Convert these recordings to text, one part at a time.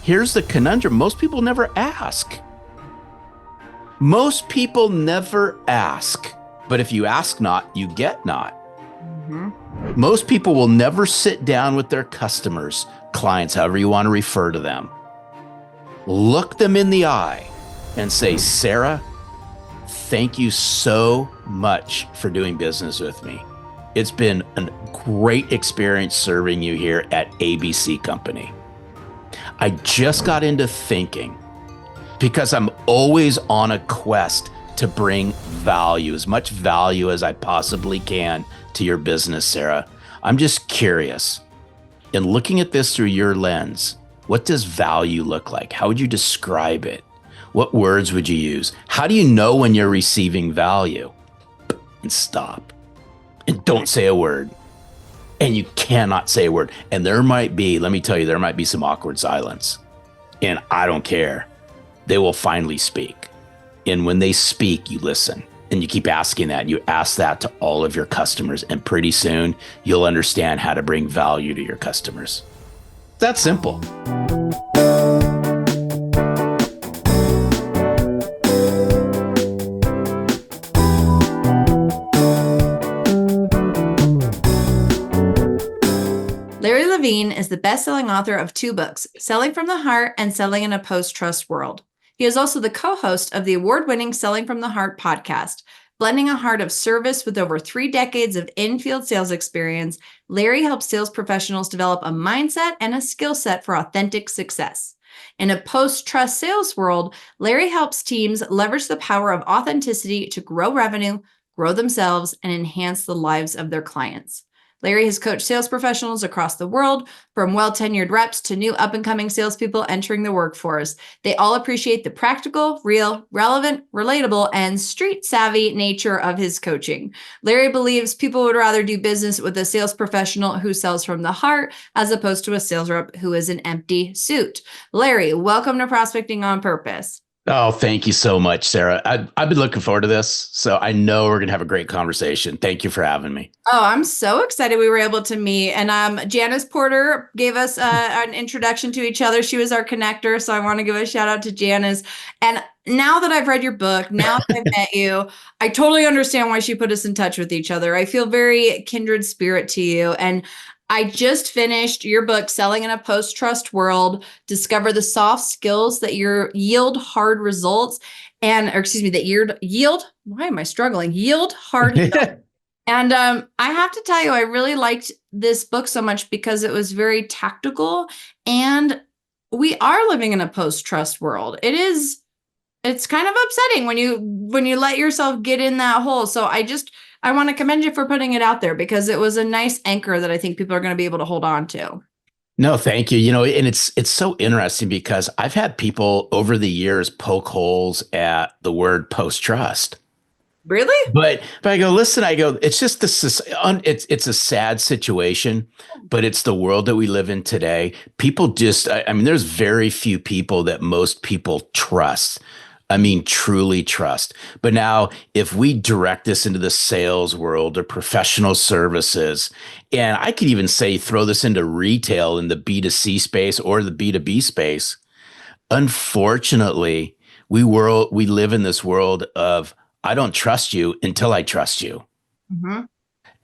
here's the conundrum. Most people never ask. Most people never ask. But if you ask not, you get not. Mm-hmm. Most people will never sit down with their customers, clients, however you want to refer to them, look them in the eye and say, Sarah, thank you so much for doing business with me. It's been a great experience serving you here at ABC Company. I just got into thinking because I'm always on a quest to bring value, as much value as I possibly can to your business, Sarah. I'm just curious, in looking at this through your lens, what does value look like? How would you describe it? What words would you use? How do you know when you're receiving value? And stop. And don't say a word. And you cannot say a word. And there might be, let me tell you, there might be some awkward silence. And I don't care. They will finally speak. And when they speak, you listen. And you keep asking that. You ask that to all of your customers. And pretty soon, you'll understand how to bring value to your customers. That's simple. Larry Levine is the best-selling author of 2 books, Selling from the Heart and Selling in a Post-Trust World. He is also the co-host of the award-winning Selling from the Heart podcast. Blending a heart of service with over 3 decades of in-field sales experience, Larry helps sales professionals develop a mindset and a skill set for authentic success. In a post-trust sales world, Larry helps teams leverage the power of authenticity to grow revenue, grow themselves, and enhance the lives of their clients. Larry has coached sales professionals across the world, from well-tenured reps to new up-and-coming salespeople entering the workforce. They all appreciate the practical, real, relevant, relatable, and street-savvy nature of his coaching. Larry believes people would rather do business with a sales professional who sells from the heart as opposed to a sales rep who is an empty suit. Larry, welcome to Prospecting on Purpose. Oh, thank you so much, Sarah. I've been looking forward to this, so I know we're going to have a great conversation. Thank you for having me. Oh, I'm so excited we were able to meet. And Janice Porter gave us an introduction to each other. She was our connector, so I want to give a shout out to Janice. And now that I've read your book, now that I've met you, I totally understand why she put us in touch with each other. I feel very kindred spirit to you. And I just finished your book, Selling in a Post-Trust World, Discover the Soft Skills that yield hard results yield hard results. And I have to tell you, I really liked this book so much because it was very tactical, and we are living in a post-trust world. It's kind of upsetting when you let yourself get in that hole. So I want to commend you for putting it out there because it was a nice anchor that I think people are going to be able to hold on to. No, thank you. And it's so interesting because I've had people over the years poke holes at the word post-trust. Really? But I go, listen, it's just it's a sad situation, but it's the world that we live in today. People there's very few people that most people trust. I mean, truly trust. But now if we direct this into the sales world or professional services, and I could even say throw this into retail in the B2C space or the B2B space, unfortunately, we live in this world of I don't trust you until I trust you. Mm-hmm.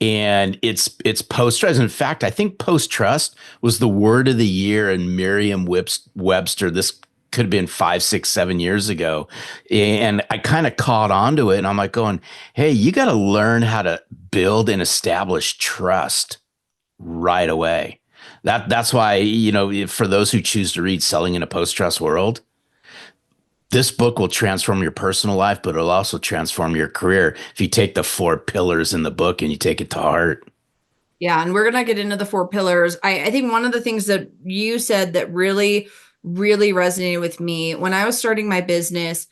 And it's post-trust. In fact, I think post-trust was the word of the year in Merriam-Webster. This could have been 5, 6, 7 years ago. And I kind of caught on to it. And I'm like going, hey, you got to learn how to build and establish trust right away. That's why, for those who choose to read Selling in a Post-Trust World, this book will transform your personal life, but it'll also transform your career if you take the 4 pillars in the book and you take it to heart. Yeah. And we're going to get into the 4 pillars. I think one of the things that you said that really resonated with me when I was starting my business,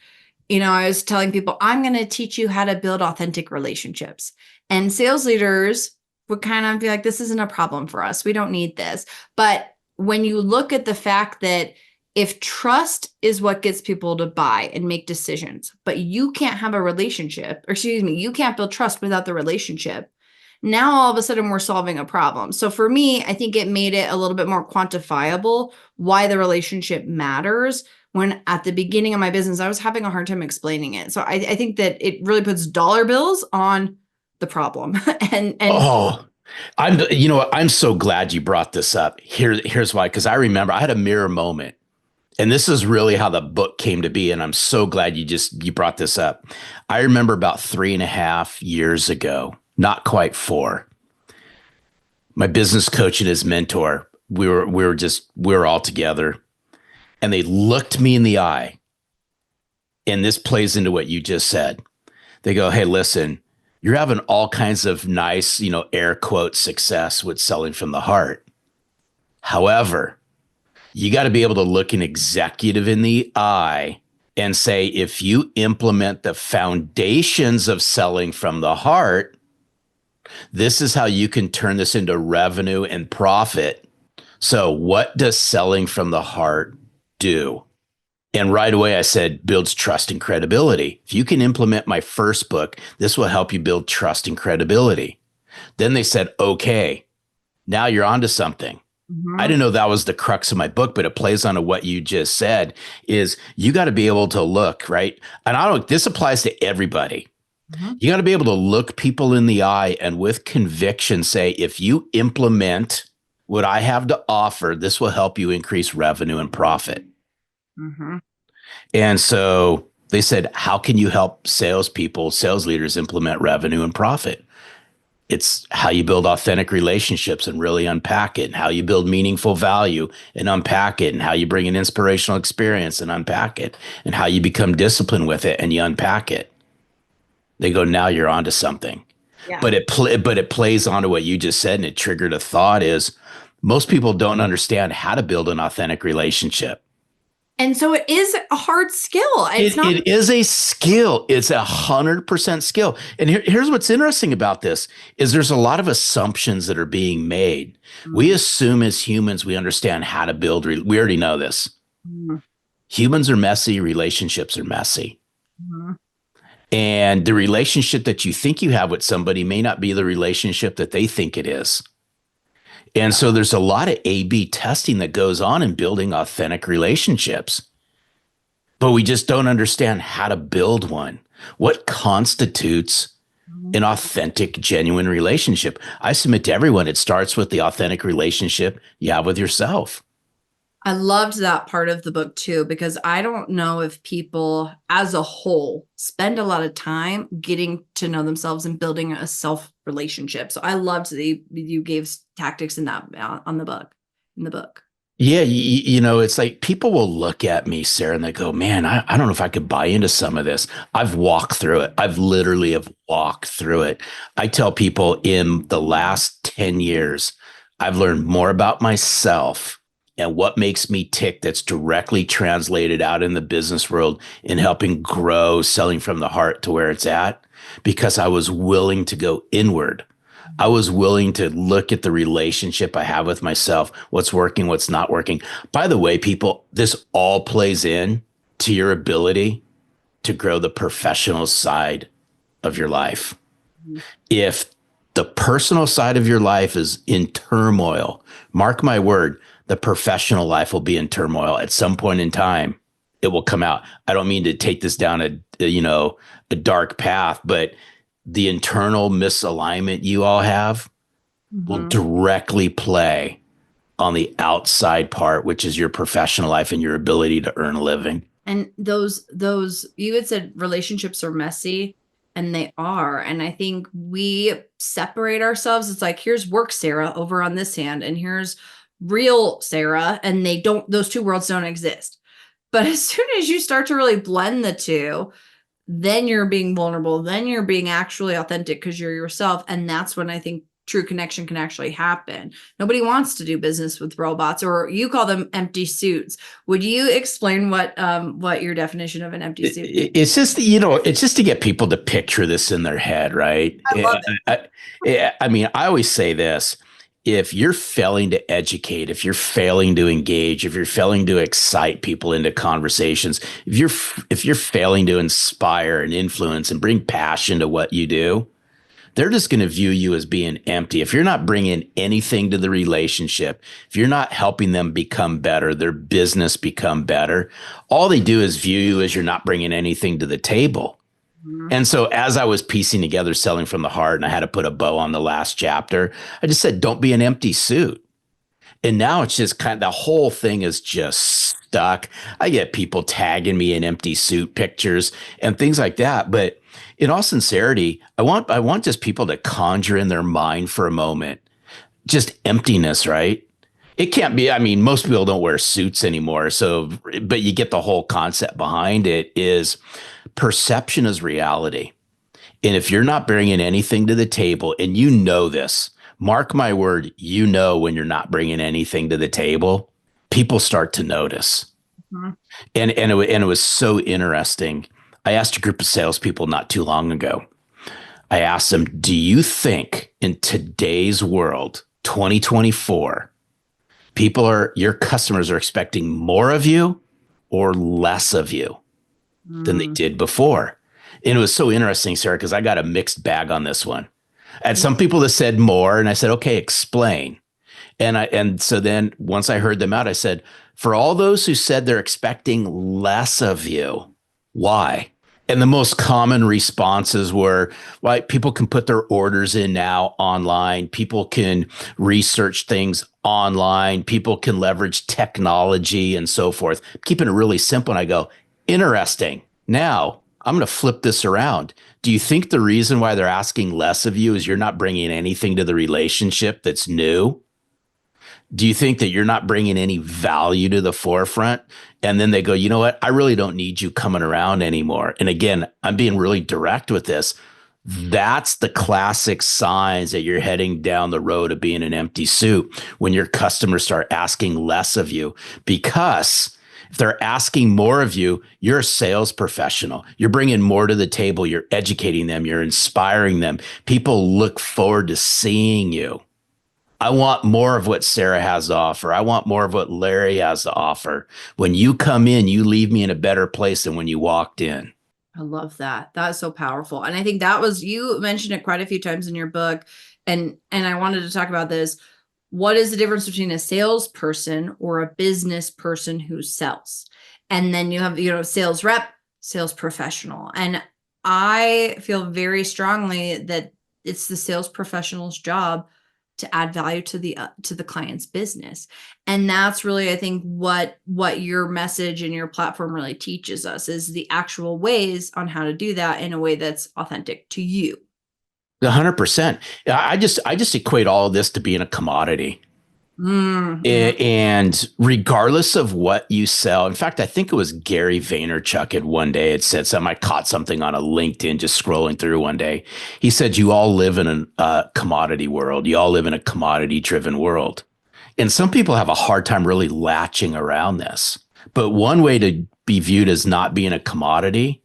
I was telling people, I'm going to teach you how to build authentic relationships. And sales leaders would kind of be like, this isn't a problem for us. We don't need this. But when you look at the fact that if trust is what gets people to buy and make decisions, but you can't have a relationship, you can't build trust without the relationship, Now all of a sudden we're solving a problem. So for me, I think it made it a little bit more quantifiable why the relationship matters, when at the beginning of my business, I was having a hard time explaining it. So I think that it really puts dollar bills on the problem. and Oh, you know what? I'm so glad you brought this up. Here's why. Because I remember I had a mirror moment, and this is really how the book came to be. And I'm so glad you brought this up. I remember about 3.5 years ago, not quite 4. My business coach and his mentor, we were all together, and they looked me in the eye. And this plays into what you just said. They go, "Hey, listen, you're having all kinds of nice, air quote success with selling from the heart. However, you got to be able to look an executive in the eye and say, if you implement the foundations of selling from the heart, this is how you can turn this into revenue and profit. So what does selling from the heart do?" And right away I said, builds trust and credibility. If you can implement my first book, this will help you build trust and credibility. Then they said, okay, now you're onto something. I didn't know that was the crux of my book, but it plays on to what you just said, is you got to be able to look, right? And this applies to everybody. You got to be able to look people in the eye and with conviction say, if you implement what I have to offer, this will help you increase revenue and profit. And so they said, how can you help sales leaders implement revenue and profit? It's how you build authentic relationships and really unpack it, and how you build meaningful value and unpack it, and how you bring an inspirational experience and unpack it, and how you become disciplined with it and you unpack it. They go, now you're onto something. Yeah. But it plays onto what you just said, and it triggered a thought is most people don't understand how to build an authentic relationship. And so it is a hard skill. It is a skill. It's 100% skill. And here's what's interesting about this is there's a lot of assumptions that are being made. We assume as humans, we understand how to build. We already know this. Humans are messy. Relationships are messy. And the relationship that you think you have with somebody may not be the relationship that they think it is. And so there's a lot of A/B testing that goes on in building authentic relationships, but we just don't understand how to build one. What constitutes an authentic, genuine relationship? I submit to everyone, it starts with the authentic relationship you have with yourself. I loved that part of the book too, because I don't know if people as a whole spend a lot of time getting to know themselves and building a self relationship. So I loved that you gave tactics in that in the book. Yeah. It's like people will look at me, Sarah, and they go, man, I don't know if I could buy into some of this. I've walked through it. I've literally have walked through it. I tell people in the last 10 years, I've learned more about myself and what makes me tick that's directly translated out in the business world in helping grow selling from the heart to where it's at, because I was willing to go inward. I was willing to look at the relationship I have with myself, what's working, what's not working. By the way, people, this all plays in to your ability to grow the professional side of your life. If the personal side of your life is in turmoil, mark my word, the professional life will be in turmoil at some point in time. It will come out. I don't mean to take this down a dark path, but the internal misalignment you all have will directly play on the outside part, which is your professional life and your ability to earn a living. And those you had said relationships are messy, and they are. And I think we separate ourselves. It's like, here's work Sarah over on this hand, and here's real Sarah, and those two worlds don't exist. But as soon as you start to really blend the two, then you're being vulnerable, then you're being actually authentic because you're yourself. And that's when I think true connection can actually happen. Nobody wants to do business with robots, or you call them empty suits. Would you explain what your definition of an empty suit is? It's just, it's just to get people to picture this in their head, right? I love it. I mean, I always say this. If you're failing to educate, if you're failing to engage, if you're failing to excite people into conversations, if you're failing to inspire and influence and bring passion to what you do, they're just going to view you as being empty. If you're not bringing anything to the relationship, if you're not helping them become better, their business become better, all they do is view you as you're not bringing anything to the table. And so as I was piecing together Selling from the Heart, and I had to put a bow on the last chapter, I just said, don't be an empty suit. And now it's just kind of, the whole thing is just stuck. I get people tagging me in empty suit pictures and things like that. But in all sincerity, I want just people to conjure in their mind for a moment, just emptiness, right? It can't be, I mean, most people don't wear suits anymore. So, but you get the whole concept behind it is perception is reality. And if you're not bringing anything to the table, and you know this, mark my word, you know, when you're not bringing anything to the table, people start to notice. Mm-hmm. And it was so interesting. I asked a group of salespeople not too long ago. I asked them, do you think in today's world, 2024, your customers are expecting more of you or less of you than they did before? And it was so interesting, Sarah, because I got a mixed bag on this one. I had some people that said more, and I said, okay, explain. And so then once I heard them out, I said, for all those who said they're expecting less of you, why? And the most common responses were, well, people can put their orders in now online. People can research things online. People can leverage technology and so forth. Keeping it really simple. And I go, interesting. Now I'm going to flip this around. Do you think the reason why they're asking less of you is you're not bringing anything to the relationship that's new? Do you think that you're not bringing any value to the forefront? And then they go, you know what? I really don't need you coming around anymore. And again, I'm being really direct with this. That's the classic signs that you're heading down the road of being an empty suit, when your customers start asking less of you. Because if they're asking more of you, you're a sales professional. You're bringing more to the table. You're educating them. You're inspiring them. People look forward to seeing you. I want more of what Sarah has to offer. I want more of what Larry has to offer. When you come in, you leave me in a better place than when you walked in. I love that. That's so powerful. And I think that was, you mentioned it quite a few times in your book. And I wanted to talk about this. What is the difference between a salesperson or a business person who sells? And then you have, sales rep, sales professional. And I feel very strongly that it's the sales professional's job to add value to the client's business. And that's really, I think, what your message and your platform really teaches us, is the actual ways on how to do that in a way that's authentic to you. 100%. I just equate all of this to being a commodity. Mm-hmm. And regardless of what you sell, in fact, I think it was Gary Vaynerchuk one day had said something. I caught something on a LinkedIn just scrolling through one day. He said, you all live in a commodity world. You all live in a commodity driven world. And some people have a hard time really latching around this. But one way to be viewed as not being a commodity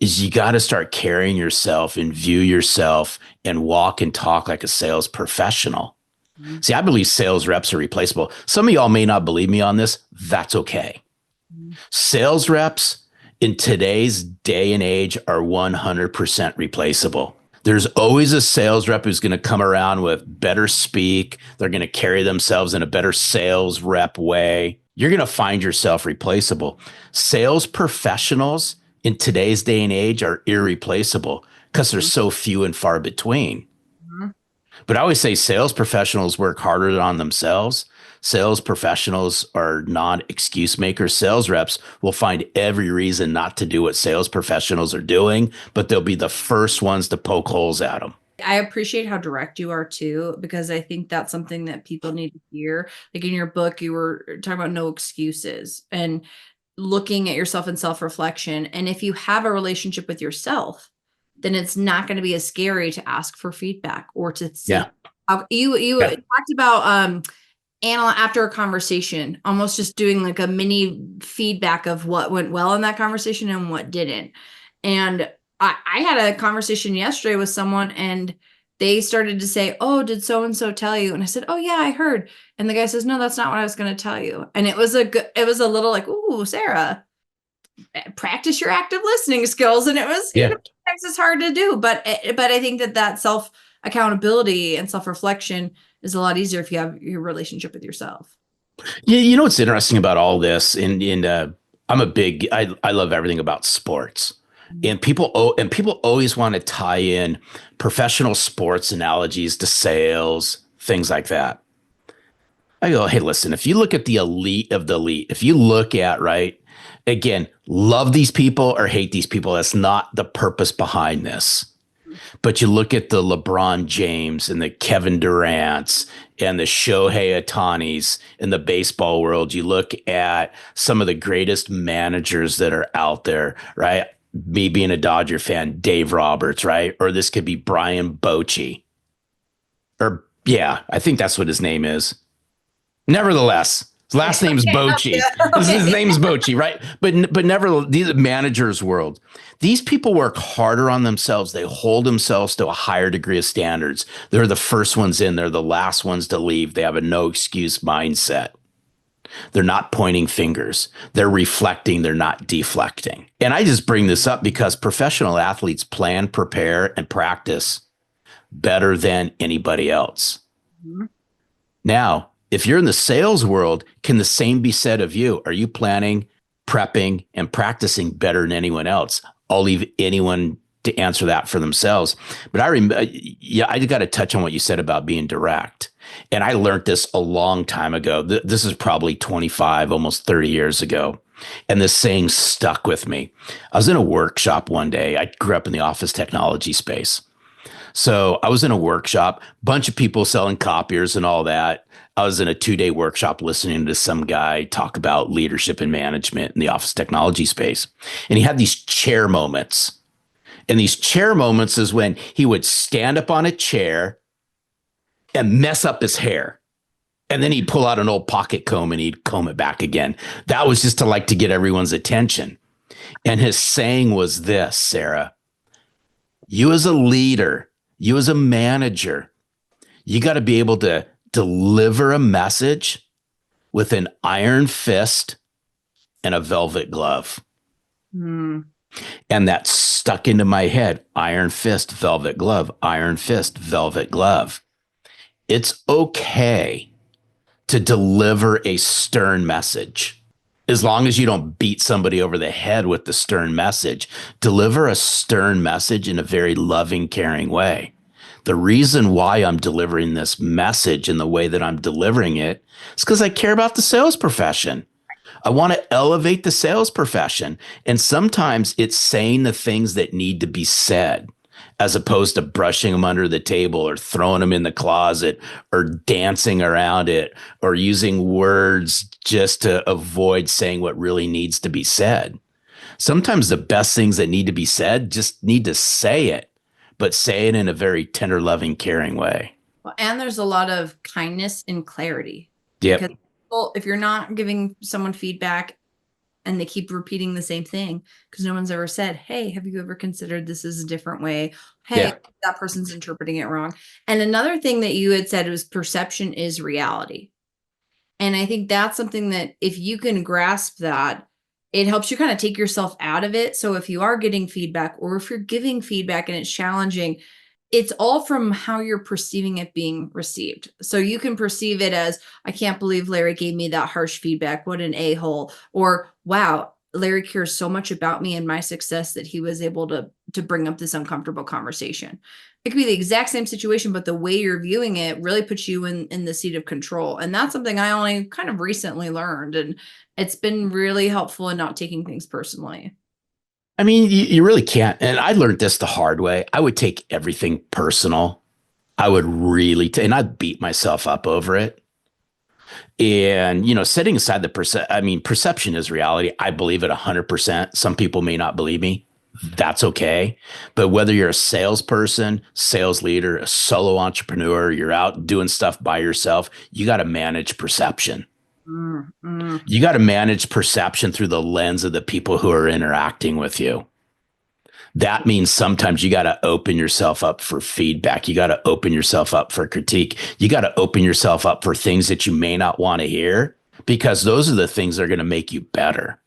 is you got to start carrying yourself and view yourself and walk and talk like a sales professional. Mm-hmm. See, I believe sales reps are replaceable. Some of y'all may not believe me on this. That's okay. Mm-hmm. Sales reps in today's day and age are 100% replaceable. There's always a sales rep who's going to come around with better speak. They're going to carry themselves in a better sales rep way. You're going to find yourself replaceable. Sales professionals in today's day and age are irreplaceable because they're so few and far between. Mm-hmm. But I always say sales professionals work harder on themselves. Sales professionals are non-excuse makers. Sales reps will find every reason not to do what sales professionals are doing, but they'll be the first ones to poke holes at them. I appreciate how direct you are too, because I think that's something that people need to hear. Like in your book, you were talking about no excuses and looking at yourself in self-reflection. And if you have a relationship with yourself, then it's not going to be as scary to ask for feedback or to see. Yeah. You talked about after a conversation, almost just doing like a mini feedback of what went well in that conversation and what didn't. And I had a conversation yesterday with someone, and they started to say, oh, did so-and-so tell you? And I said, oh yeah, I heard. And the guy says, no, that's not what I was going to tell you. And it was a little like, ooh, Sarah, practice your active listening skills. And it was, sometimes it's hard to do, but I think that self accountability and self reflection is a lot easier if you have your relationship with yourself. You know what's interesting about all this, and I love everything about sports, and people always want to tie in professional sports analogies to sales, things like that. I go, hey, listen, if you look at the elite of the elite, if you look at, right, again, love these people or hate these people, that's not the purpose behind this. But you look at the LeBron James and the Kevin Durant's and the Shohei Ohtanis in the baseball world. You look at some of the greatest managers that are out there, right? Me being a Dodger fan, Dave Roberts, right? Or this could be Brian Bochy. Or yeah, I think that's what his name is. Nevertheless, his last name's Bochy. His name's Bochy, right? But never, these managers' world. These people work harder on themselves. They hold themselves to a higher degree of standards. They're the first ones in. They're the last ones to leave. They have a no excuse mindset. They're not pointing fingers. They're reflecting. They're not deflecting. And I just bring this up because professional athletes plan, prepare, and practice better than anybody else. Mm-hmm. Now, if you're in the sales world, can the same be said of you? Are you planning, prepping, and practicing better than anyone else? I'll leave anyone to answer that for themselves. But I got to touch on what you said about being direct. And I learned this a long time ago. This is probably 25, almost 30 years ago. And this saying stuck with me. I was in a workshop one day. I grew up in the office technology space. So I was in a workshop, bunch of people selling copiers and all that. I was in a 2-day workshop listening to some guy talk about leadership and management in the office technology space. And he had these chair moments. And these chair moments is when he would stand up on a chair and mess up his hair. And then he'd pull out an old pocket comb and he'd comb it back again. That was just to get everyone's attention. And his saying was this, Sarah, you as a leader, you as a manager, you got to be able to deliver a message with an iron fist and a velvet glove. And that stuck into my head. Iron fist, velvet glove, iron fist, velvet glove. It's okay to deliver a stern message. As long as you don't beat somebody over the head with the stern message, deliver a stern message in a very loving, caring way. The reason why I'm delivering this message in the way that I'm delivering it is because I care about the sales profession. I want to elevate the sales profession. And sometimes it's saying the things that need to be said as opposed to brushing them under the table or throwing them in the closet or dancing around it or using words just to avoid saying what really needs to be said. Sometimes the best things that need to be said just need to say it, but say it in a very tender, loving, caring way. Well, and there's a lot of kindness and clarity. Yep. Because if you're not giving someone feedback and they keep repeating the same thing because no one's ever said, hey, have you ever considered this is a different way? Hey, that person's interpreting it wrong. And another thing that you had said was perception is reality. And I think that's something that if you can grasp that, it helps you kind of take yourself out of it. So if you are getting feedback or if you're giving feedback and it's challenging, it's all from how you're perceiving it being received. So you can perceive it as, I can't believe Larry gave me that harsh feedback. What an a-hole. Or, wow, Larry cares so much about me and my success that he was able to bring up this uncomfortable conversation. It could be the exact same situation, but the way you're viewing it really puts you in the seat of control. And that's something I only kind of recently learned. And it's been really helpful in not taking things personally. I mean, you really can't. And I learned this the hard way. I would take everything personal. I would really, and I'd beat myself up over it. And, setting aside perception is reality. I believe it 100%. Some people may not believe me. That's okay. But whether you're a salesperson, sales leader, a solo entrepreneur, you're out doing stuff by yourself, you got to manage perception. You got to manage perception through the lens of the people who are interacting with you. That means sometimes you got to open yourself up for feedback. You got to open yourself up for critique. You got to open yourself up for things that you may not want to hear, because those are the things that are going to make you better.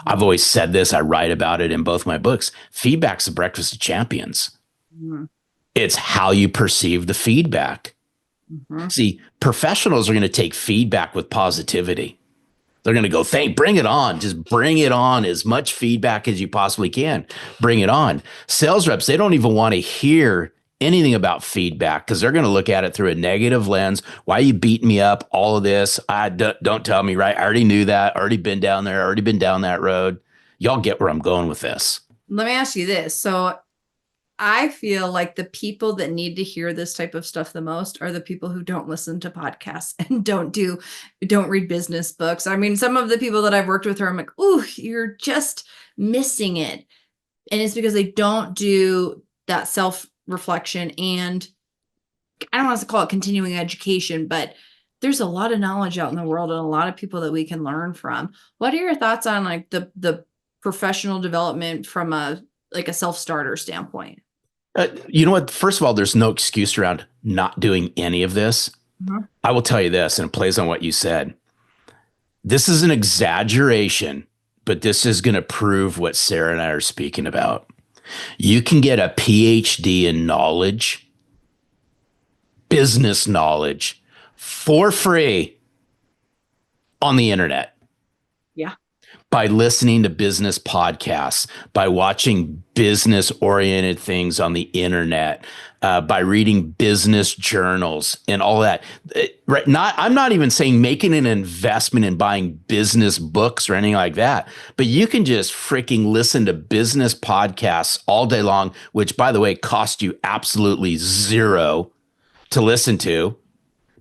I've always said this. I write about it in both my books. Feedback's the breakfast of champions. Mm-hmm. It's how you perceive the feedback. Mm-hmm. See, professionals are going to take feedback with positivity. They're going to go, bring it on. Just bring it on, as much feedback as you possibly can. Bring it on. Sales reps, they don't even want to hear anything about feedback because they're going to look at it through a negative lens. Why are you beating me up? All of this. Don't tell me, right? I already knew that. Already been down there. Already been down that road. Y'all get where I'm going with this. Let me ask you this. So I feel like the people that need to hear this type of stuff the most are the people who don't listen to podcasts and don't read business books. I mean, some of the people that I've worked with are, I'm like, ooh, you're just missing it. And it's because they don't do that self-reflection, and I don't want to call it continuing education, but there's a lot of knowledge out in the world and a lot of people that we can learn from. What are your thoughts on like the professional development from a self-starter standpoint? You know what? First of all, there's no excuse around not doing any of this. Mm-hmm. I will tell you this, and it plays on what you said. This is an exaggeration, but this is going to prove what Sarah and I are speaking about. You can get a PhD in knowledge, business knowledge, for free on the internet. Yeah. By listening to business podcasts, by watching business oriented things on the internet, by reading business journals and all that. Right? I'm not even saying making an investment in buying business books or anything like that, but you can just freaking listen to business podcasts all day long, which, by the way, cost you absolutely zero to listen to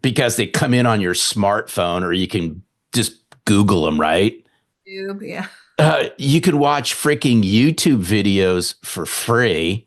because they come in on your smartphone, or you can just Google them, right? YouTube, yeah. You could watch freaking YouTube videos for free.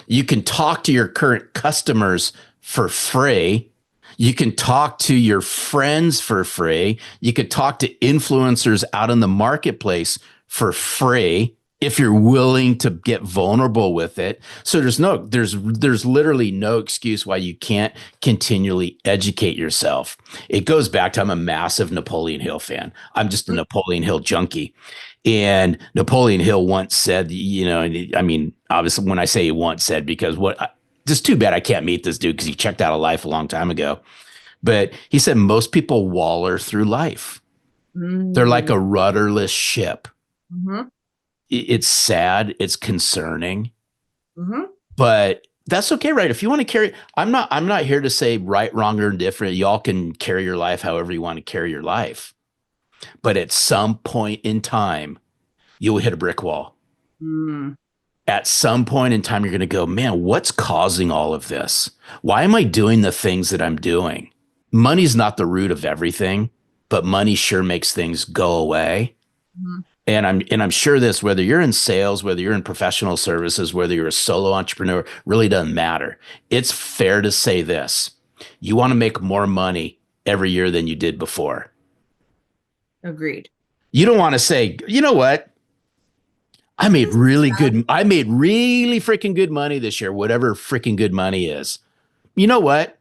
You can talk to your current customers for free. You can talk to your friends for free. You could talk to influencers out in the marketplace for free if you're willing to get vulnerable with it. So there's literally no excuse why you can't continually educate yourself. It goes back to, I'm a massive Napoleon Hill fan. I'm just a Napoleon Hill junkie. And Napoleon Hill once said, I mean, obviously when I say he once said, because just too bad I can't meet this dude because he checked out of life a long time ago. But he said most people waller through life. They're like a rudderless ship. Mm-hmm. It's sad. It's concerning, Mm-hmm. but that's okay, right? If you want to carry, I'm not here to say right, wrong, or indifferent. Y'all can carry your life however you want to carry your life. But at some point in time, you'll hit a brick wall. Mm. At some point in time, you're going to go, man, what's causing all of this? Why am I doing the things that I'm doing? Money's not the root of everything, but money sure makes things go away. Mm-hmm. And I'm sure this, whether you're in sales, whether you're in professional services, whether you're a solo entrepreneur, really doesn't matter. It's fair to say this. You want to make more money every year than you did before. Agreed. You don't want to say, you know what? I made really freaking good money this year, whatever freaking good money is. You know what?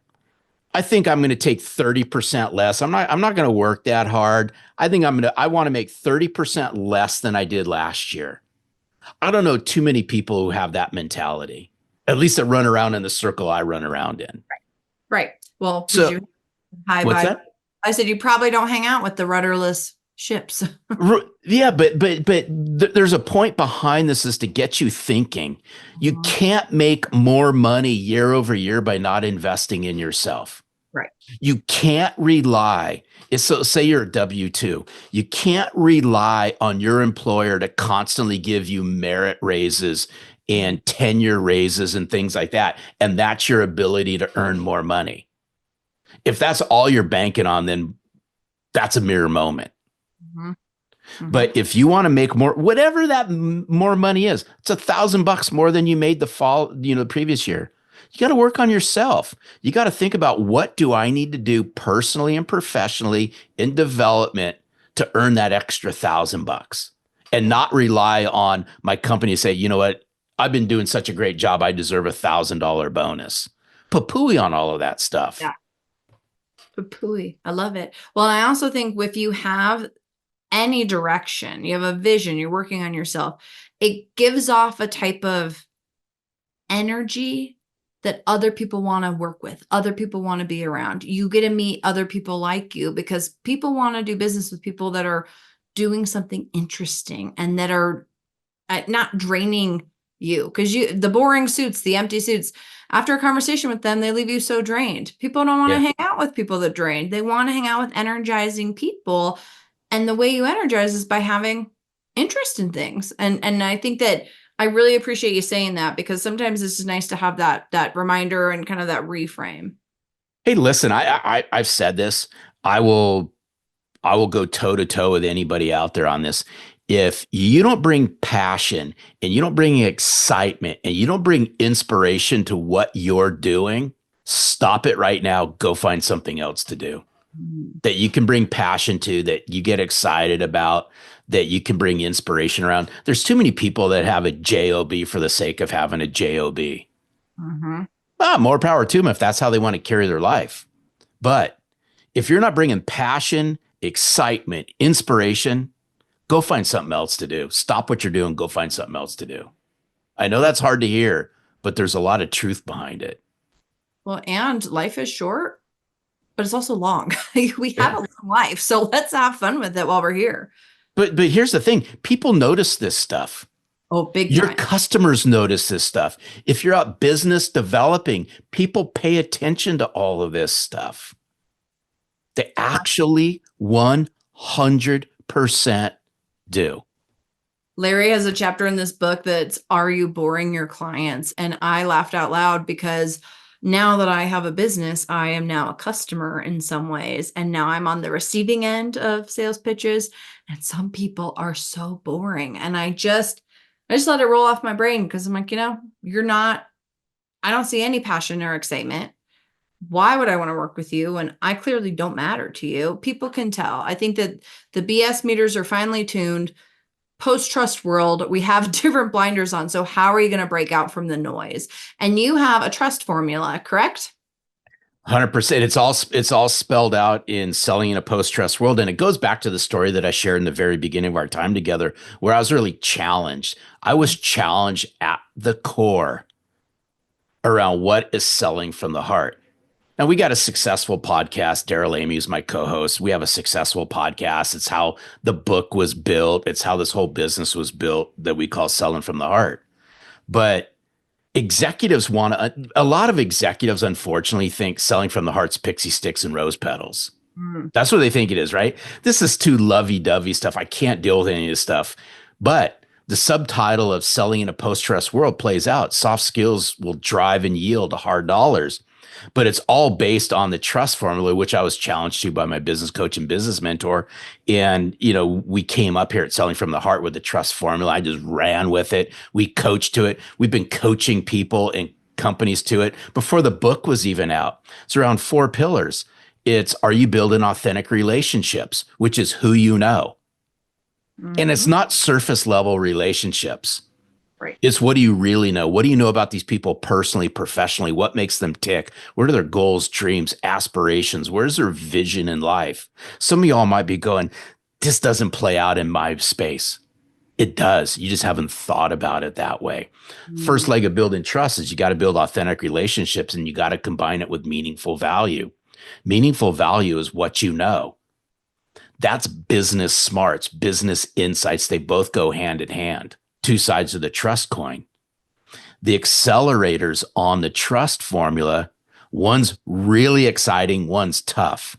I think I'm going to take 30% less. I'm not going to work that hard. I want to make 30% less than I did last year. I don't know too many people who have that mentality, at least that run around in the circle I run around in. Right. Well, So what's that? I said, you probably don't hang out with the rudderless ships. Yeah, but there's a point behind this, is to get you thinking. You can't make more money year over year by not investing in yourself. Right. You can't rely. So say you're a W-2. You can't rely on your employer to constantly give you merit raises and tenure raises and things like that. And that's your ability to earn more money. If that's all you're banking on, then that's a mirror moment. Mm-hmm. Mm-hmm. But if you want to make more, whatever that more money is, it's $1,000 more than you made the previous year. You got to work on yourself. You got to think about, what do I need to do personally and professionally in development to earn that extra $1,000, and not rely on my company to say, you know what, I've been doing such a great job, I deserve $1,000 bonus. Papooey on all of that stuff. Yeah. Papooey. I love it. Well, I also think if you have any direction, you have a vision, you're working on yourself, it gives off a type of energy that other people want to work with, other people want to be around. You get to meet other people like you because people want to do business with people that are doing something interesting and that are not draining you, because the boring suits, the empty suits, after a conversation with them, they leave you so drained. People don't want to hang out with people that drain. They want to hang out with energizing people. And the way you energize is by having interest in things. And I think that I really appreciate you saying that, because sometimes it's just nice to have that reminder and kind of that reframe. Hey, listen, I've said this. I will go toe to toe with anybody out there on this. If you don't bring passion and you don't bring excitement and you don't bring inspiration to what you're doing, stop it right now. Go find something else to do that you can bring passion to, that you get excited about, that you can bring inspiration around. There's too many people that have a job for the sake of having a job. Mm-hmm. More power to them if that's how they want to carry their life. But if you're not bringing passion, excitement, inspiration, go find something else to do. Stop what you're doing. Go find something else to do. I know that's hard to hear, but there's a lot of truth behind it. Well, and life is short, but it's also long. We have a long life, so let's have fun with it while we're here. But here's the thing. People notice this stuff. Oh, big Your time. customers notice this stuff. If you're out business developing, people pay attention to all of this stuff. They actually 100% do. Larry has a chapter in this book that's Are You Boring Your Clients? And I laughed out loud because now that I have a business, I am now a customer in some ways. And now I'm on the receiving end of sales pitches. And some people are so boring. And I just let it roll off my brain, because I'm like, I don't see any passion or excitement. Why would I want to work with you? And I clearly don't matter to you. People can tell. I think that the BS meters are finely tuned. Post-trust world, we have different blinders on. So how are you going to break out from the noise? And you have a trust formula, correct? 100%. It's all spelled out in Selling in a Post-Trust World. And it goes back to the story that I shared in the very beginning of our time together, where I was really challenged. I was challenged at the core around what is selling from the heart. Now, we got a successful podcast. Daryl Amy is my co-host. We have a successful podcast. It's how the book was built. It's how this whole business was built that we call Selling from the Heart. But executives a lot of executives, unfortunately, think selling from the heart's pixie sticks and rose petals. That's what they think it is, right? This is too lovey-dovey stuff. I can't deal with any of this stuff. But the subtitle of Selling in a Post-Trust World plays out. Soft skills will drive and yield hard dollars. But it's all based on the trust formula, which I was challenged to by my business coach and business mentor. And, we came up here at Selling from the Heart with the trust formula. I just ran with it. We coached to it. We've been coaching people and companies to it before the book was even out. It's around 4 pillars. It's, are you building authentic relationships, which is who you know. And it's not surface level relationships. Right. It's, what do you really know? What do you know about these people personally, professionally? What makes them tick? What are their goals, dreams, aspirations? Where's their vision in life? Some of y'all might be going, this doesn't play out in my space. It does. You just haven't thought about it that way. First leg of building trust is you got to build authentic relationships, and you got to combine it with meaningful value. Meaningful value is what you know. That's business smarts, business insights. They both go hand in hand. 2 sides of the trust coin. The accelerators on the trust formula, one's really exciting, one's tough.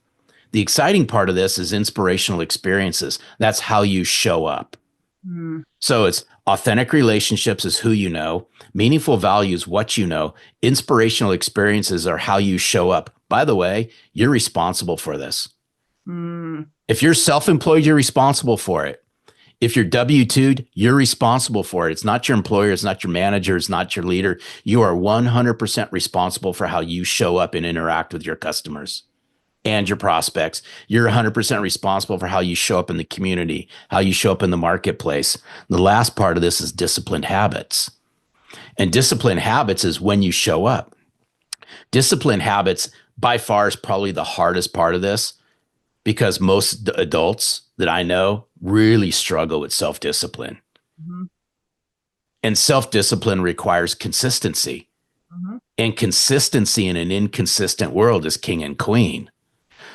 The exciting part of this is inspirational experiences. That's how you show up. So it's authentic relationships is who you know. Meaningful value is what you know. Inspirational experiences are how you show up. By the way, you're responsible for this. If you're self-employed, you're responsible for it. If you're W-2'd, you're responsible for it. It's not your employer. It's not your manager. It's not your leader. You are 100% responsible for how you show up and interact with your customers and your prospects. You're 100% responsible for how you show up in the community, how you show up in the marketplace. The last part of this is disciplined habits. And disciplined habits is when you show up. Disciplined habits by far is probably the hardest part of this. because most adults that I know really struggle with self-discipline. Mm-hmm. And self-discipline requires consistency. Mm-hmm. And consistency in an inconsistent world is king and queen.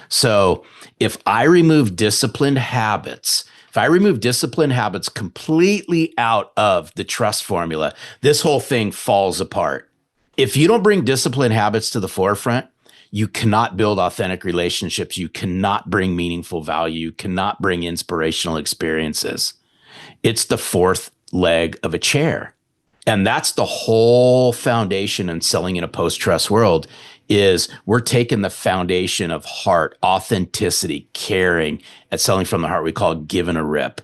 So if I remove disciplined habits, if I remove disciplined habits completely out of the trust formula, this whole thing falls apart. If you don't bring disciplined habits to the forefront, you cannot build authentic relationships. You cannot bring meaningful value. You cannot bring inspirational experiences. It's the fourth leg of a chair. And that's the whole foundation in selling in a post-trust world is we're taking the foundation of heart, authenticity, caring at selling from the heart. We call it giving a rip.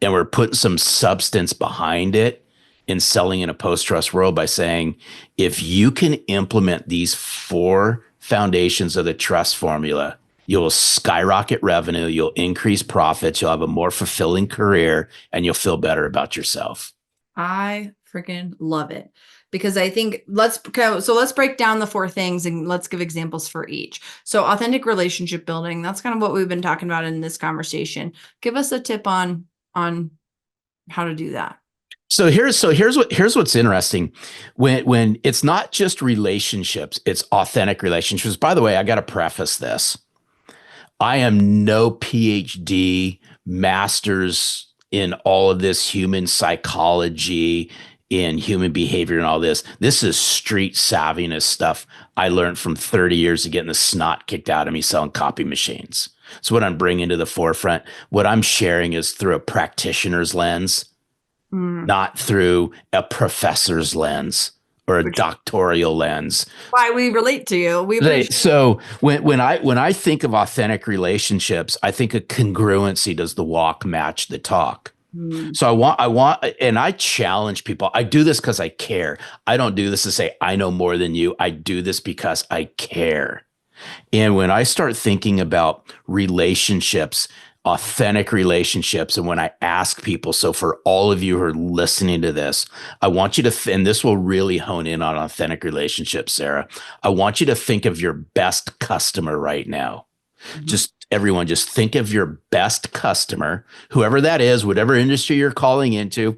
And we're putting some substance behind it in selling in a post-trust world by saying, if you can implement these four foundations of the trust formula, you'll skyrocket revenue, you'll increase profits, you'll have a more fulfilling career, and you'll feel better about yourself. I freaking love it, because I think let's break down the four things and let's give examples for each. So authentic relationship building, that's kind of what we've been talking about in this conversation. Give us a tip on how to do that. So here's what's interesting. When it's not just relationships, it's authentic relationships. By the way, I got to preface this. I am no PhD, masters in all of this human psychology, in human behavior and all this. This is street savviness stuff I learned from 30 years of getting the snot kicked out of me selling copy machines. So what I'm bringing to the forefront, what I'm sharing is through a practitioner's lens, not through a professor's lens or a doctoral lens. Why we relate to you. So when I think of authentic relationships, I think of congruency. Does the walk match the talk? So I want, and I challenge people. I do this because I care. I don't do this to say I know more than you. I do this because I care. And when I start thinking about relationships, authentic relationships, and when I ask people, so for all of you who are listening to this, I want you to, and this will really hone in on authentic relationships, Sarah. I want you to think of your best customer right now. Just everyone, just think of your best customer, whoever that is, whatever industry you're calling into,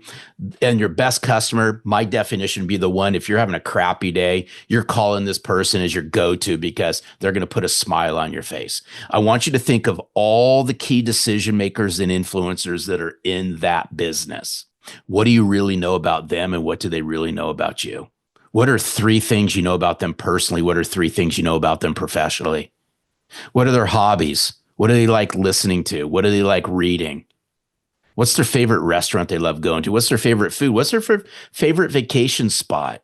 and your best customer, my definition would be the one, if you're having a crappy day, you're calling this person as your go-to because they're going to put a smile on your face. I want you to think of all the key decision makers and influencers that are in that business. What do you really know about them, and what do they really know about you? What are three things you know about them personally? What are three things you know about them professionally? What are their hobbies? What do they like listening to? What do they like reading? What's their favorite restaurant they love going to? What's their favorite food? What's their favorite vacation spot?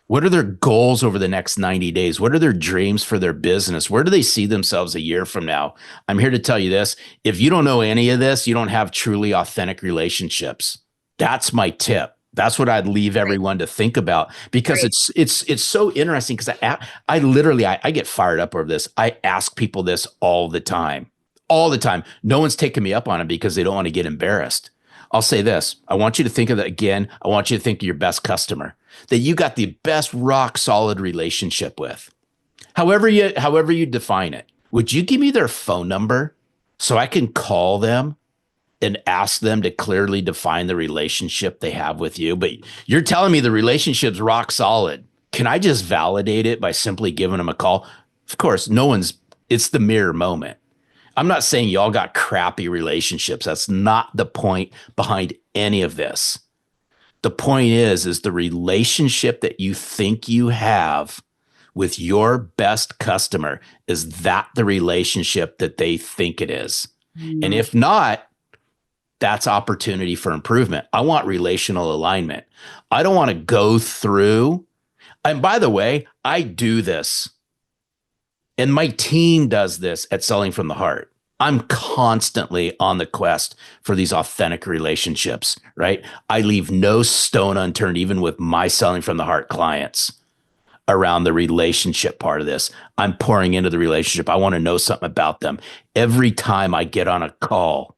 What are their goals over the next 90 days? What are their dreams for their business? Where do they see themselves a year from now? I'm here to tell you this. If you don't know any of this, you don't have truly authentic relationships. That's my tip. That's what I'd leave everyone to think about, because it's so interesting, because I literally get fired up over this. I ask people this all the time. No one's taking me up on it because they don't want to get embarrassed. I'll say this. I want you to think of that again. I want you to think of your best customer that you got the best rock solid relationship with. However you define it. Would you give me their phone number so I can call them and ask them to clearly define the relationship they have with you? But you're telling me the relationship's rock solid. Can I just validate it by simply giving them a call? Of course, it's the mirror moment. I'm not saying y'all got crappy relationships. That's not the point behind any of this. The point is the relationship that you think you have with your best customer, is that the relationship that they think it is? And if not, that's opportunity for improvement. I want relational alignment. I don't want to go through. And by the way, I do this, and my team does this at Selling from the Heart. I'm constantly on the quest for these authentic relationships, right? I leave no stone unturned, even with my Selling from the Heart clients, around the relationship part of this. I'm pouring into the relationship. I want to know something about them. Every time I get on a call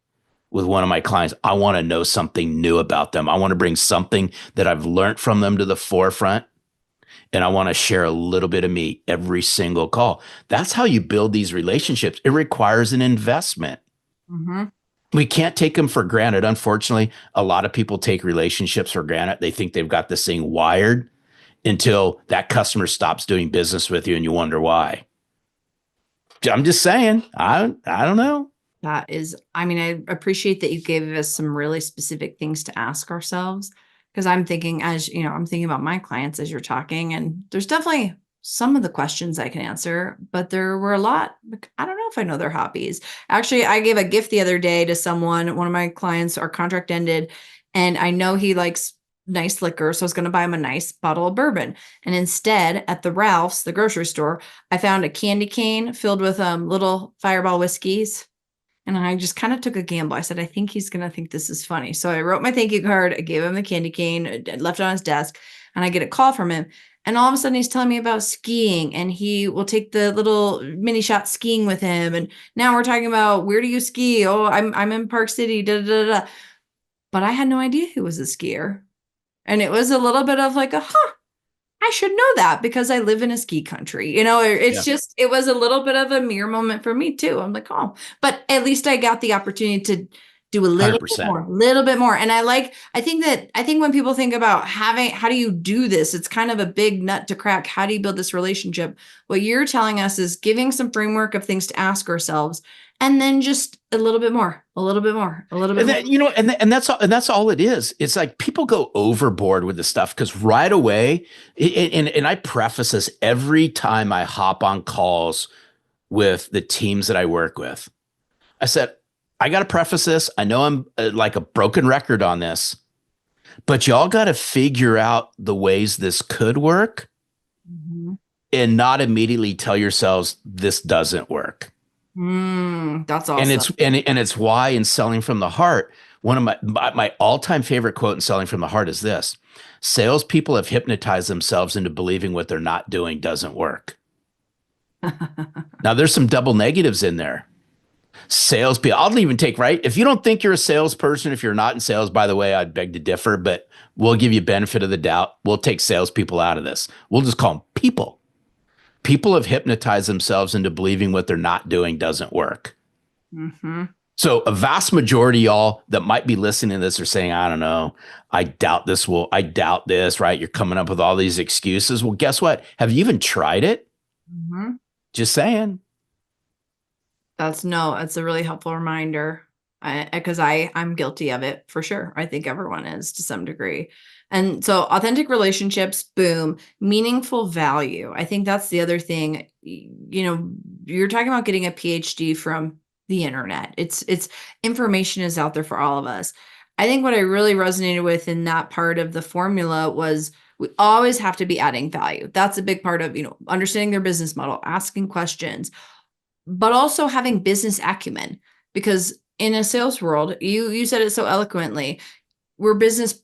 with one of my clients, I want to know something new about them. I want to bring something that I've learned from them to the forefront. and I want to share a little bit of me every single call. That's how you build these relationships. It requires an investment. Mm-hmm. We can't take them for granted. Unfortunately, a lot of people take relationships for granted. They think they've got this thing wired until that customer stops doing business with you and you wonder why. I'm just saying, I don't know. That is, I mean, I appreciate that you gave us some really specific things to ask ourselves. Because I'm thinking, as you know, I'm thinking about my clients as you're talking, and there's definitely some of the questions I can answer, but there were a lot. I don't know if I know their hobbies. Actually, I gave a gift the other day to someone, one of my clients, our contract ended, and I know he likes nice liquor. So I was going to buy him a nice bottle of bourbon. And instead, at the Ralph's, the grocery store, I found a candy cane filled with little Fireball whiskeys. And I just kind of took a gamble. I said, I think he's going to think this is funny. So I wrote my thank you card. I gave him the candy cane, left it on his desk, and I get a call from him. And all of a sudden he's telling me about skiing, and he will take the little mini shot skiing with him. And now we're talking about, where do you ski? Oh, I'm in Park City. Da, da, da, da. But I had no idea he was a skier. And it was a little bit of like I should know that because I live in a ski country. It's just, it was a little bit of a mirror moment for me too. I'm like, oh, but at least I got the opportunity to do a little 100%. bit more, little bit more. And I think when people think about how do you do this? It's kind of a big nut to crack. How do you build this relationship? What you're telling us is giving some framework of things to ask ourselves, and then just a little bit more, a little bit more, a little bit more. And that's all it is. It's like people go overboard with this stuff because right away, and I preface this every time I hop on calls with the teams that I work with. I said, I got to preface this. I know I'm like a broken record on this, but y'all got to figure out the ways this could work, and not immediately tell yourselves this doesn't work. That's awesome. And it's why in Selling from the Heart, one of my all-time favorite quote in Selling from the Heart is this: salespeople have hypnotized themselves into believing what they're not doing doesn't work. Now there's some double negatives in there. Salespeople, I'll even take, right? If you don't think you're a salesperson, if you're not in sales, by the way, I'd beg to differ, but we'll give you benefit of the doubt. We'll take salespeople out of this. We'll just call them people. People have hypnotized themselves into believing what they're not doing doesn't work. Mm-hmm. So a vast majority of y'all that might be listening to this are saying, I don't know, I doubt this, right? You're coming up with all these excuses. Well, guess what? Have you even tried it? Mm-hmm. Just saying. That's a really helpful reminder, because I'm guilty of it for sure. I think everyone is to some degree. And so authentic relationships, boom, meaningful value. I think that's the other thing. You're talking about getting a PhD from the internet. It's information is out there for all of us. I think what I really resonated with in that part of the formula was we always have to be adding value. That's a big part of, understanding their business model, asking questions, but also having business acumen, because in a sales world, you said it so eloquently, we're business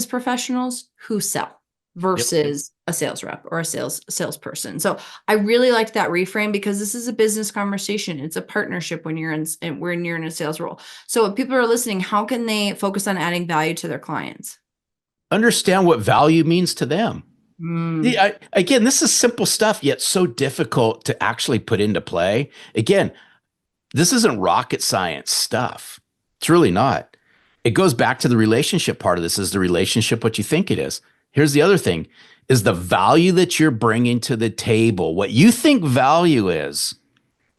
professionals who sell versus a sales rep or a salesperson. So I really liked that reframe, because this is a business conversation. It's a partnership when you're in a sales role. So if people are listening, how can they focus on adding value to their clients? Understand what value means to them. Again, this is simple stuff, yet so difficult to actually put into play. Again, this isn't rocket science stuff. It's really not. It goes back to the relationship part of this. Is the relationship what you think it is? Here's the other thing: is the value that you're bringing to the table, what you think value is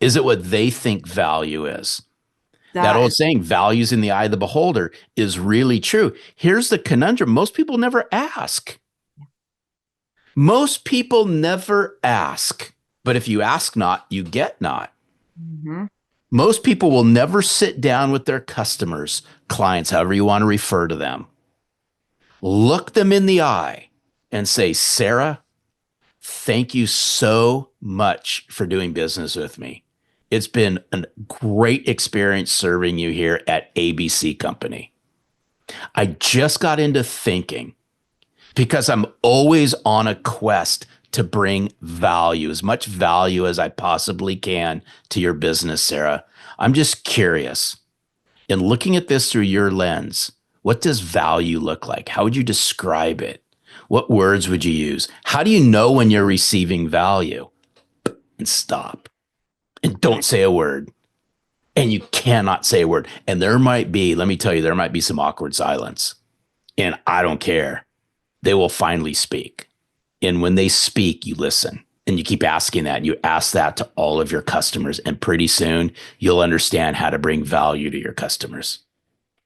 it what they think value is? That old saying, value's in the eye of the beholder, is really true. Here's the conundrum. Most people never ask. Most people never ask, but if you ask not, you get not. Mm-hmm. Most people will never sit down with their customers, clients, however you want to refer to them, look them in the eye and say, Sarah, thank you so much for doing business with me. It's been a great experience serving you here at ABC Company. I just got into thinking, because I'm always on a quest to bring value, as much value as I possibly can to your business, Sarah. I'm just curious, in looking at this through your lens, what does value look like? How would you describe it? What words would you use? How do you know when you're receiving value? And stop. And don't say a word. And you cannot say a word. And there might be, let me tell you, there might be some awkward silence. And I don't care. They will finally speak. And when they speak, you listen. And you keep asking that. You ask that to all of your customers. And pretty soon, you'll understand how to bring value to your customers.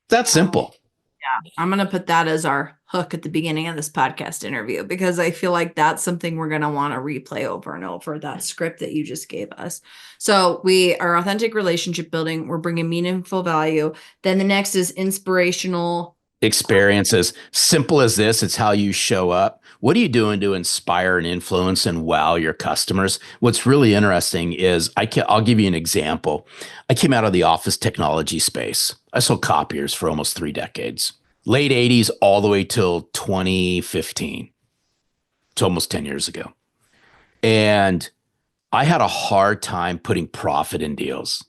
That's simple. Yeah, I'm going to put that as our hook at the beginning of this podcast interview, because I feel like that's something we're going to want to replay over and over, that script that you just gave us. So we are authentic relationship building. We're bringing meaningful value. Then the next is inspirational experiences. Simple as this. It's how you show up. What are you doing to inspire and influence and wow your customers? What's really interesting is I'll give you an example. I came out of the office technology space. I sold copiers for almost 3 decades, late 80s all the way till 2015. It's almost 10 years ago. And I had a hard time putting profit in deals.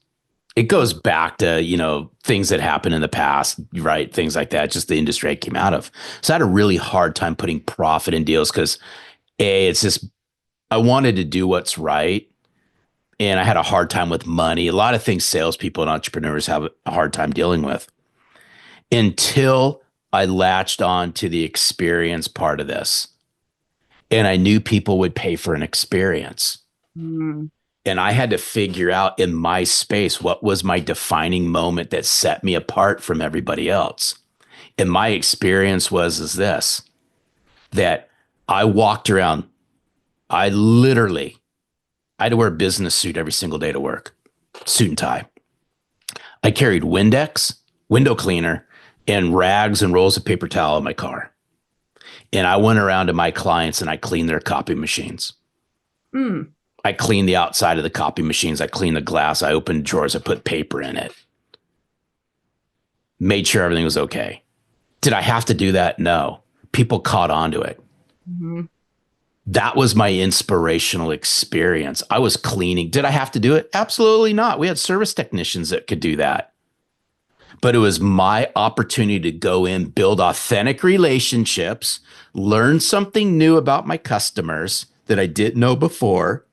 It goes back to, things that happened in the past, right? Things like that, just the industry I came out of. So I had a really hard time putting profit in deals because it's just, I wanted to do what's right. And I had a hard time with money. A lot of things salespeople and entrepreneurs have a hard time dealing with, until I latched on to the experience part of this. And I knew people would pay for an experience. Mm. And I had to figure out in my space, what was my defining moment that set me apart from everybody else. And my experience is this, that I walked around, I had to wear a business suit every single day to work, suit and tie. I carried Windex, window cleaner, and rags and rolls of paper towel in my car. And I went around to my clients and I cleaned their copy machines. Mm. I cleaned the outside of the copy machines. I cleaned the glass. I opened drawers. I put paper in it. Made sure everything was okay. Did I have to do that? No. People caught on to it. Mm-hmm. That was my inspirational experience. I was cleaning. Did I have to do it? Absolutely not. We had service technicians that could do that. But it was my opportunity to go in, build authentic relationships, learn something new about my customers that I didn't know before,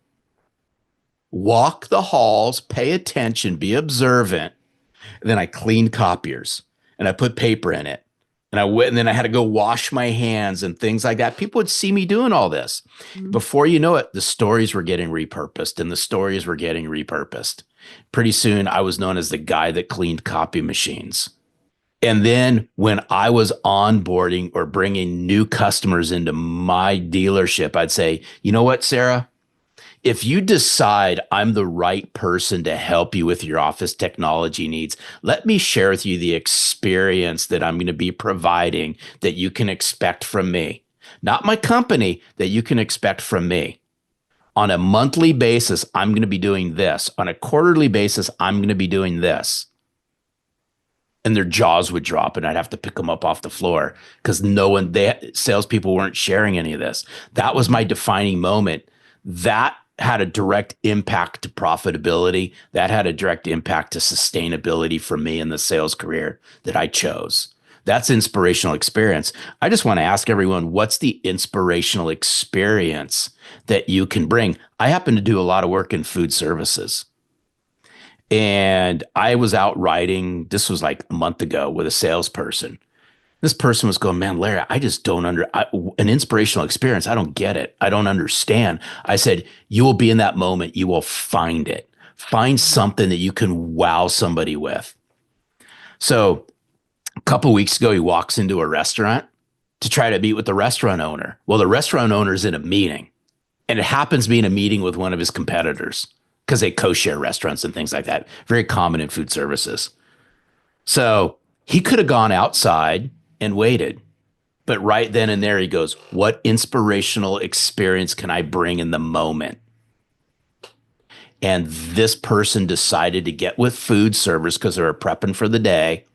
walk the halls, pay attention, be observant. And then I cleaned copiers and I put paper in it. And I went, and then I had to go wash my hands and things like that. People would see me doing all this. Mm-hmm. Before you know it, the stories were getting repurposed and the stories were getting repurposed. Pretty soon I was known as the guy that cleaned copy machines. And then when I was onboarding or bringing new customers into my dealership, I'd say, you know what, Sarah? If you decide I'm the right person to help you with your office technology needs, let me share with you the experience that I'm going to be providing that you can expect from me. Not my company, that you can expect from me. On a monthly basis, I'm going to be doing this. On a quarterly basis, I'm going to be doing this. And their jaws would drop and I'd have to pick them up off the floor because salespeople weren't sharing any of this. That was my defining moment. That had a direct impact to profitability. That had a direct impact to sustainability for me in the sales career that I chose. That's inspirational experience. I just want to ask everyone, what's the inspirational experience that you can bring? I happen to do a lot of work in food services. And I was out riding, this was like a month ago, with a salesperson. This person was going, man, Larry, I just don't an inspirational experience. I don't get it. I don't understand. I said, you will be in that moment. You will find it. Find something that you can wow somebody with. So a couple of weeks ago, he walks into a restaurant to try to meet with the restaurant owner. Well, the restaurant owner's in a meeting, and it happens to be in a meeting with one of his competitors because they co-share restaurants and things like that. Very common in food services. So he could have gone outside and waited. But right then and there he goes, what inspirational experience can I bring in the moment? And this person decided to get with food servers because they were prepping for the day.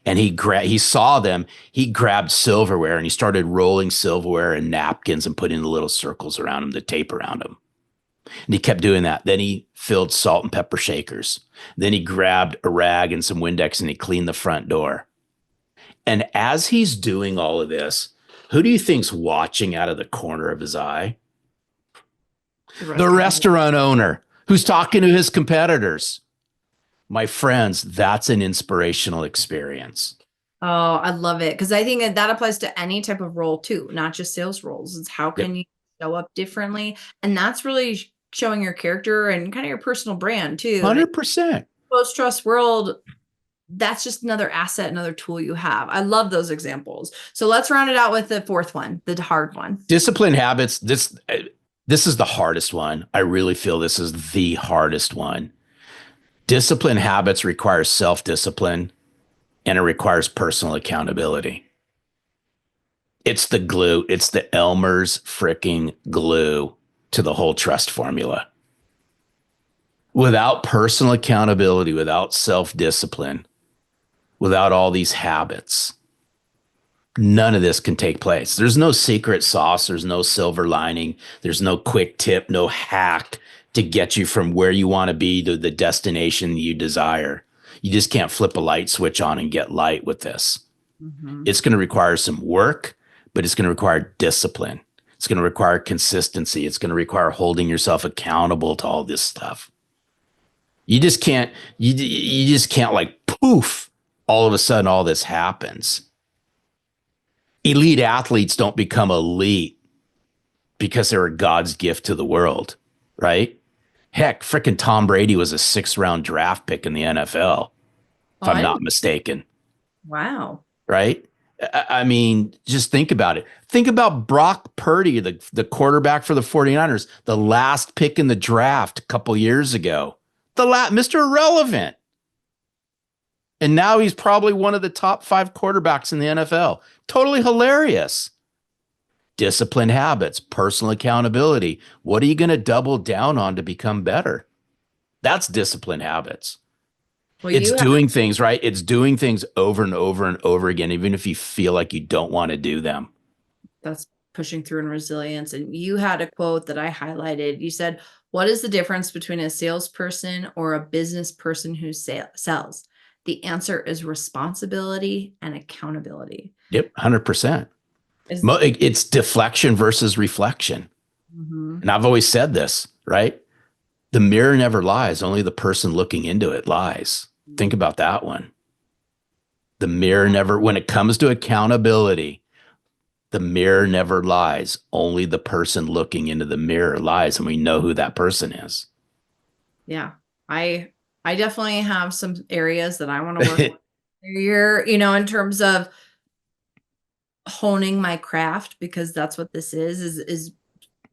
And he saw them, he grabbed silverware and he started rolling silverware and napkins and putting the little circles around them, the tape around them. And he kept doing that. Then he filled salt and pepper shakers. Then he grabbed a rag and some Windex and he cleaned the front door. And as he's doing all of this, Who do you think's watching out of the corner of his eye? The The restaurant. restaurant owner who's talking to his competitors. My friends, that's an inspirational experience. Oh, I love it. Because I think that applies to any type of role too, not just sales roles. It's how Yep. can you show up differently? And that's really showing your character and kind of your personal brand too. 100%. Post trust world, that's just another asset, another tool you have. I love those examples. So let's round it out with the fourth one, the hard one. Discipline habits. This is the hardest one. I really feel this is the hardest one. Discipline habits require self-discipline and it requires personal accountability. It's the glue. It's the Elmer's freaking glue to the whole trust formula. Without personal accountability, without self-discipline, without all these habits, none of this can take place. There's no secret sauce. There's no silver lining. There's no quick tip, no hack to get you from where you want to be to the destination you desire. You just can't flip a light switch on and get light with this. Mm-hmm. It's going to require some work, but it's going to require discipline. It's going to require consistency. It's going to require holding yourself accountable to all this stuff. You just can't like poof, all of a sudden all this happens. Elite athletes don't become elite because they're God's gift to the world, right? Heck, freaking Tom Brady was a 6th-round draft pick in the NFL, if I'm not mistaken. Wow. Right? I mean, just think about it. Think about Brock Purdy, the quarterback for the 49ers, the last pick in the draft a couple years ago. Mr. Irrelevant. And now he's probably one of the top 5 quarterbacks in the NFL. Totally hilarious. Discipline habits, personal accountability. What are you going to double down on to become better? That's discipline habits. Well, it's doing things, right? It's doing things over and over and over again, even if you feel like you don't want to do them. That's pushing through and resilience. And you had a quote that I highlighted. You said, what is the difference between a salesperson or a business person who sells? The answer is responsibility and accountability. Yep, 100%. It's deflection versus reflection. Mm-hmm. And I've always said this, right? The mirror never lies. Only the person looking into it lies. Mm-hmm. Think about that one. The mirror never, when it comes to accountability, the mirror never lies. Only the person looking into the mirror lies. And we know who that person is. Yeah. I definitely have some areas that I want to work with here, in terms of honing my craft, because that's what this is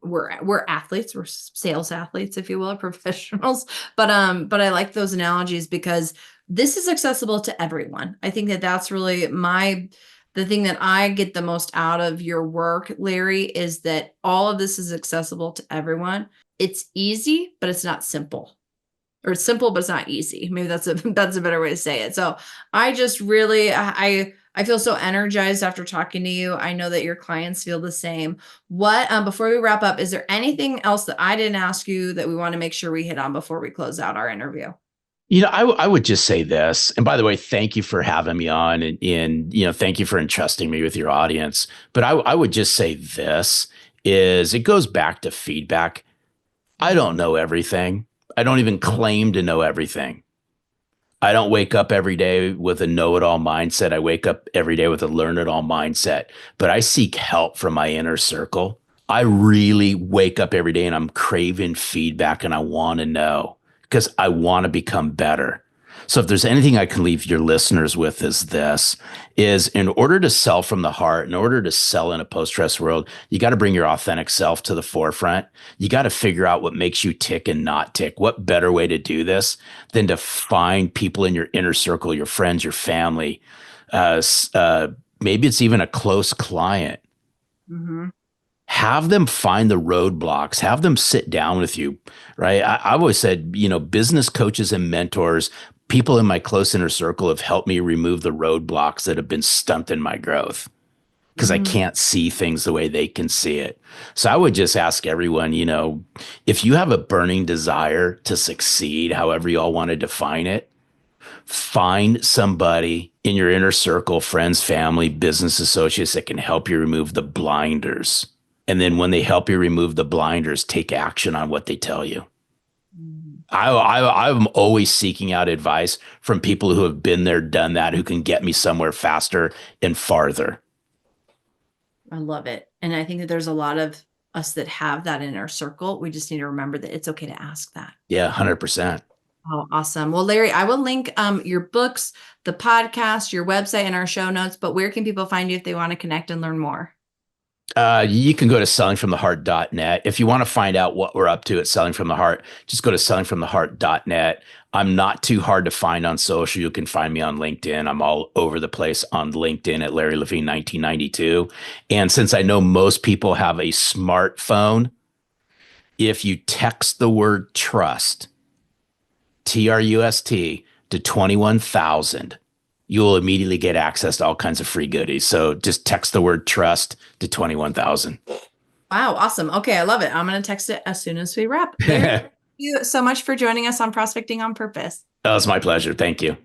we're athletes, we're sales athletes, if you will, professionals. But I like those analogies because this is accessible to everyone. I think that that's really the thing that I get the most out of your work, Larry, is that all of this is accessible to everyone. It's easy, but it's not simple. Or it's simple, but it's not easy. Maybe that's a better way to say it. So I just really, I feel so energized after talking to you. I know that your clients feel the same. What, before we wrap up, is there anything else that I didn't ask you that we want to make sure we hit on before we close out our interview? I would just say this, and by the way, thank you for having me on and thank you for entrusting me with your audience. But I would just say this is it goes back to feedback. I don't know everything. I don't even claim to know everything. I don't wake up every day with a know-it-all mindset. I wake up every day with a learn-it-all mindset, but I seek help from my inner circle. I really wake up every day and I'm craving feedback and I want to know because I want to become better. So if there's anything I can leave your listeners with is in order to sell from the heart, in order to sell in a post-trust world, you got to bring your authentic self to the forefront. You got to figure out what makes you tick and not tick. What better way to do this than to find people in your inner circle, your friends, your family. Maybe it's even a close client. Mm-hmm. Have them find the roadblocks, have them sit down with you, right? I've always said, business coaches and mentors, people in my close inner circle have helped me remove the roadblocks that have been stunting my growth because I can't see things the way they can see it. So I would just ask everyone, if you have a burning desire to succeed, however you all want to define it, Find somebody in your inner circle, friends, family, business associates that can help you remove the blinders. And then when they help you remove the blinders, take action on what they tell you. I'm always seeking out advice from people who have been there, done that, who can get me somewhere faster and farther. I love it. And I think that there's a lot of us that have that in our circle. We just need to remember that it's okay to ask that. Yeah, 100%. Oh, awesome. Well, Larry, I will link your books, the podcast, your website in our show notes, but where can people find you if they want to connect and learn more? You can go to sellingfromtheheart.net. If you want to find out what we're up to at Selling From the Heart, just go to sellingfromtheheart.net. I'm not too hard to find on social. You can find me on LinkedIn. I'm all over the place on LinkedIn at Larry Levine 1992. And since I know most people have a smartphone, if you text the word trust, TRUST, to 21,000, you will immediately get access to all kinds of free goodies. So just text the word trust to 21,000. Wow. Awesome. Okay. I love it. I'm going to text it as soon as we wrap. Larry, thank you so much for joining us on Prospecting on Purpose. Oh, it's my pleasure. Thank you.